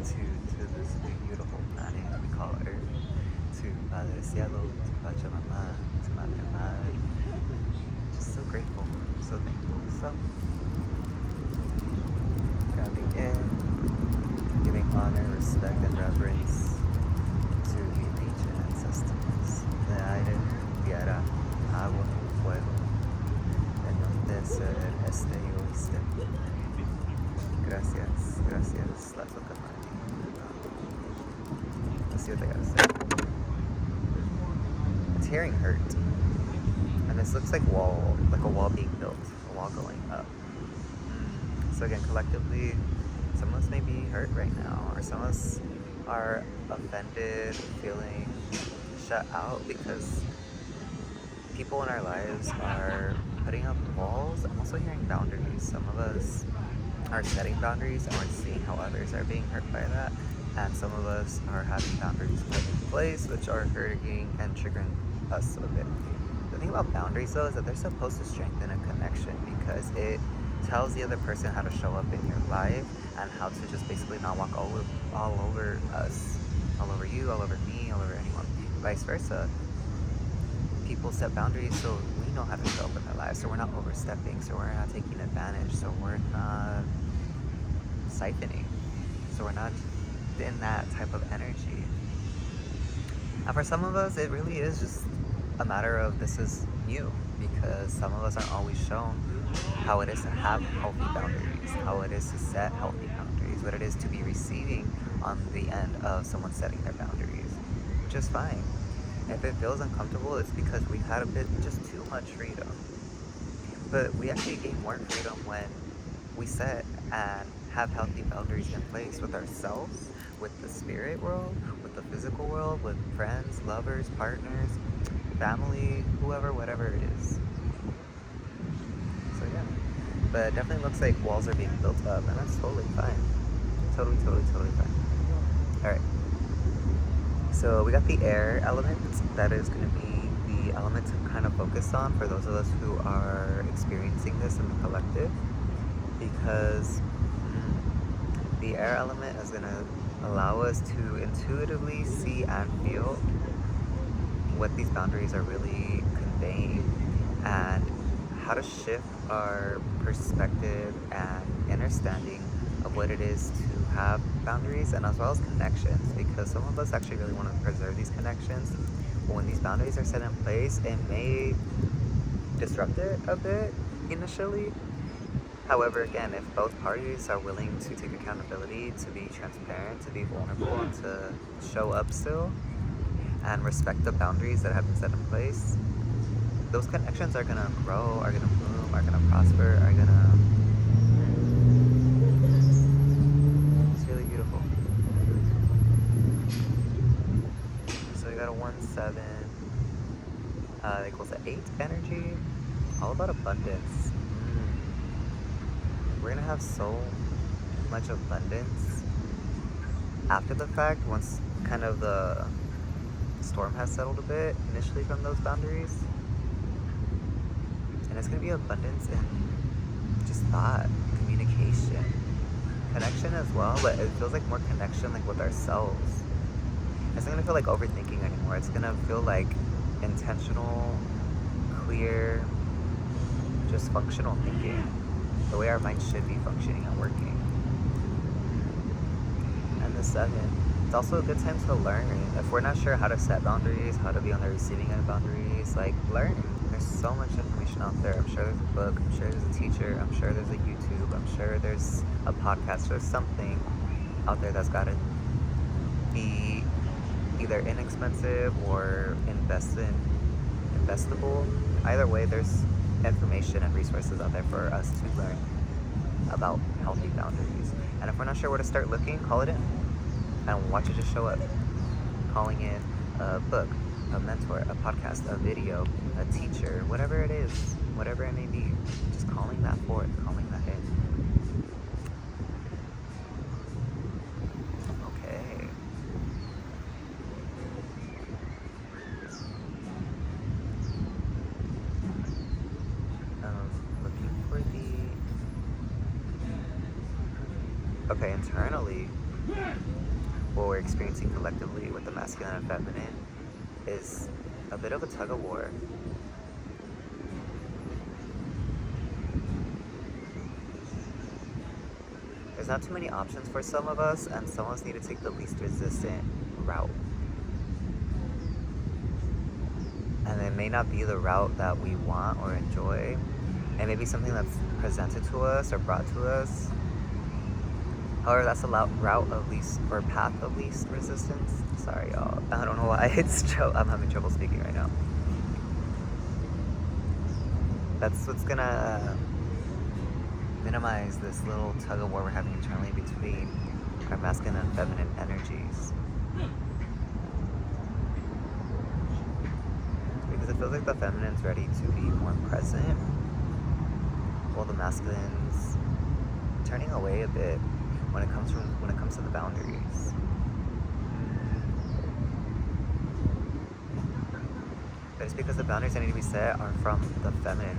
gratitude to this beautiful planet we call Earth, to Padre Cielo, to Pachamama, to Madre Madre. Just so grateful, so thankful. So, grounding in, giving honor, respect, and reverence to the ancient ancestors, the aire, tierra, agua, fuego, el norte, sur, este y oeste. Gracias, gracias, la Tocamani. Let's see what they gotta say. It's hearing hurt. And this looks like a wall being built, a wall going up. So again, collectively, some of us may be hurt right now, or some of us are offended, feeling shut out because people in our lives are putting up walls. I'm also hearing boundaries. Some of us are setting boundaries and we're seeing how others are being hurt by that. And some of us are having boundaries put in place which are hurting and triggering us a bit. The thing about boundaries though is that they're supposed to strengthen a connection because it tells the other person how to show up in your life and how to just basically not walk all over us, all over you, all over me, all over anyone. Vice versa. People set boundaries so we know how to show up in their lives, so we're not overstepping, so we're not taking advantage, so we're not siphoning, so we're not in that type of energy. And for some of us, it really is just a matter of this is new, because some of us aren't always shown how it is to have healthy boundaries, how it is to set healthy boundaries, what it is to be receiving on the end of someone setting their boundaries, which is fine. If it feels uncomfortable, it's because we've had a bit, just too much freedom. But we actually gain more freedom when we set and have healthy boundaries in place with ourselves, with the spirit world, with the physical world, with friends, lovers, partners, family, whoever, whatever it is. So yeah, but it definitely looks like walls are being built up, and that's totally fine. Totally fine. All right. So we got the air element. That is going to be the element to kind of focus on for those of us who are experiencing this in the collective, because the air element is going to allow us to intuitively see and feel what these boundaries are really conveying and how to shift our perspective and understanding of what it is to have boundaries, and as well as connections, because some of us actually really want to preserve these connections. But when these boundaries are set in place, it may disrupt it a bit initially. However, again, if both parties are willing to take accountability, to be transparent, to be vulnerable, and to show up still and respect the boundaries that have been set in place, those connections are gonna grow, are gonna bloom, are gonna prosper, are gonna... It's really beautiful. So we got a 1-7 equals to 8 energy, all about abundance. We're gonna have so much abundance after the fact, once kind of the storm has settled a bit initially from those boundaries. And it's gonna be abundance in just thought, communication, connection as well, but it feels like more connection like with ourselves. It's not gonna feel like overthinking anymore. It's gonna feel like intentional, clear, just functional thinking, the way our mind should be functioning and working. And the 7, it's also a good time to learn. If we're not sure how to set boundaries, how to be on the receiving end of boundaries, like learn. There's so much information out there. I'm sure there's a book, I'm sure there's a teacher, I'm sure there's a YouTube, I'm sure there's a podcast, there's something out there that's gotta be either inexpensive or investable. Either way, there's information and resources out there for us to learn about healthy boundaries. And if we're not sure where to start looking, call it in and watch it just show up. Calling in a book, a mentor, a podcast, a video, a teacher, whatever it is, whatever it may be, just calling that forth, calling that in. Okay. Looking for the... Okay, internally, what we're experiencing collectively with the masculine and feminine is a bit of a tug of war. There's not too many options for some of us, and some of us need to take the least resistant route. And it may not be the route that we want or enjoy. It may be something that's presented to us or brought to us. However, that's the route of least, or path of least resistance. Sorry, y'all. I don't know why I'm having trouble speaking right now. That's what's gonna minimize this little tug of war we're having internally between our masculine and feminine energies. Because it feels like the feminine's ready to be more present, while the masculine's turning away a bit when it comes to the boundaries. But it's because the boundaries that need to be set are from the feminine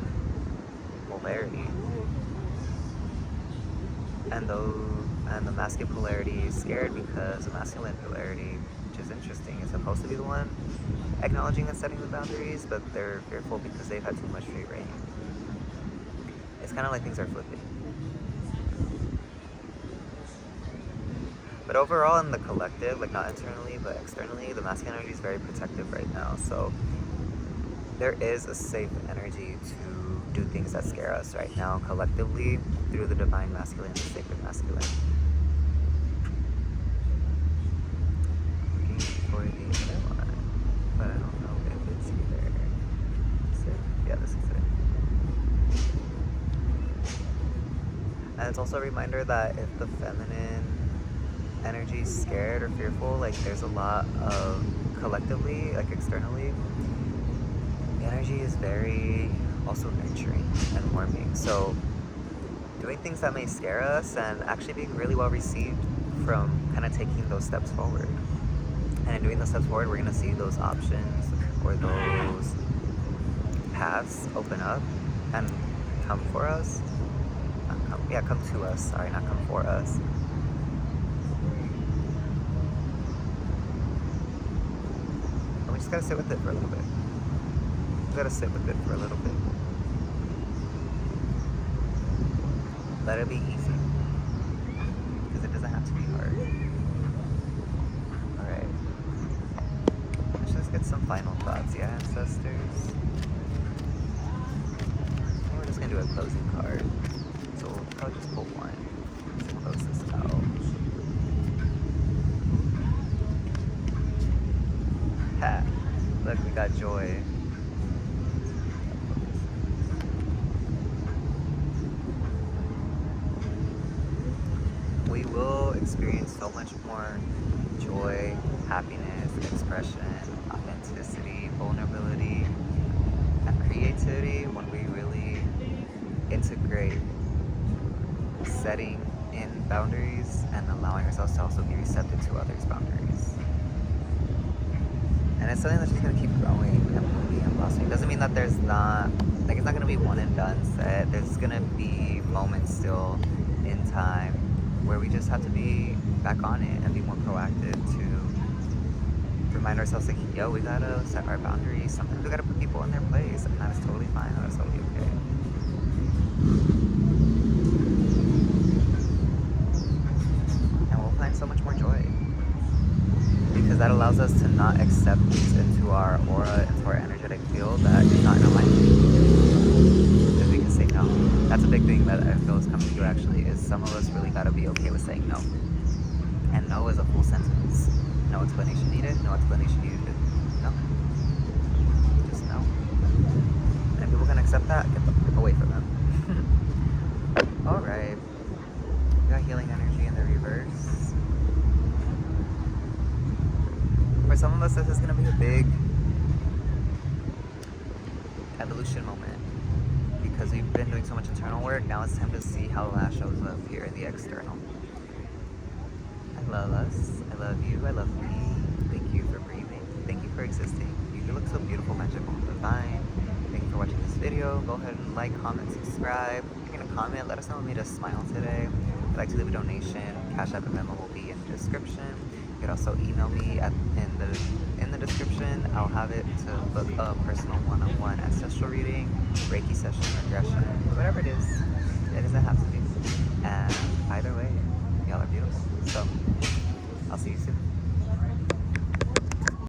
polarity. And the masculine polarity is scared because the masculine polarity, which is interesting, is supposed to be the one acknowledging and setting the boundaries, but they're fearful because they've had too much free reign. It's kind of like things are flipping. But overall in the collective, like not internally but externally, the masculine energy is very protective right now. So there is a safe energy to do things that scare us right now collectively through the divine masculine and the sacred masculine. Looking for the other one, but I don't know if it's either. Is it? Yeah, this is it. And it's also a reminder that if the feminine energy is scared or fearful, like there's a lot of collectively, like externally, the energy is very also nurturing and warming. So doing things that may scare us and actually being really well received from kind of taking those steps forward. And in doing those steps forward, we're going to see those options or those paths open up and come for us. Come to us. Sorry, not come for us. And we just got to sit with it for a little bit. We got to sit with it for a little bit. Let it be easy, because it doesn't have to be hard. Alright, let's just get some final thoughts, yeah, ancestors? We're just going to do a closing card, so we'll probably just pull one to close this out. Ha! Look, we got joy. We will experience so much more joy, happiness, expression, authenticity, vulnerability, and creativity when we really integrate setting in boundaries and allowing ourselves to also be receptive to others' boundaries. And it's something that's just going to keep growing and blooming and blossoming. It doesn't mean that there's not, like it's not going to be one and done set. There's going to be moments still in time where we just have to be back on it and be more proactive to remind ourselves like, yo, we gotta set our boundaries. Sometimes we gotta put people in their place, and that is totally fine, that is totally okay. And we'll find so much more joy, because that allows us to not accept things into our aura, into our energetic field that is not in alignment. Because we can say no. That's a big thing that I feel is coming through actually, is some of us really gotta be okay with saying no. And no is a full sentence. No explanation needed, no explanation needed. No. Just no. And if people can accept that, get away from them. Alright. We got healing energy in the reverse. For some of us, this is gonna be a big evolution moment. Because we've been doing so much internal work, now it's time to see how that shows up here in the external. I love us. I love you. I love me. Thank you for breathing. Thank you for existing. You look so beautiful, magical, and divine. Thank you for watching this video. Go ahead and like, comment, subscribe. If you're gonna comment, let us know what made us smile today. like to leave a donation, Cashapp and Venmo will be in the description. You could also email me in the description. I'll have it to book a personal one-on-one ancestral reading, Reiki session, regression, whatever it is. It doesn't have to be. And either way, y'all are beautiful. So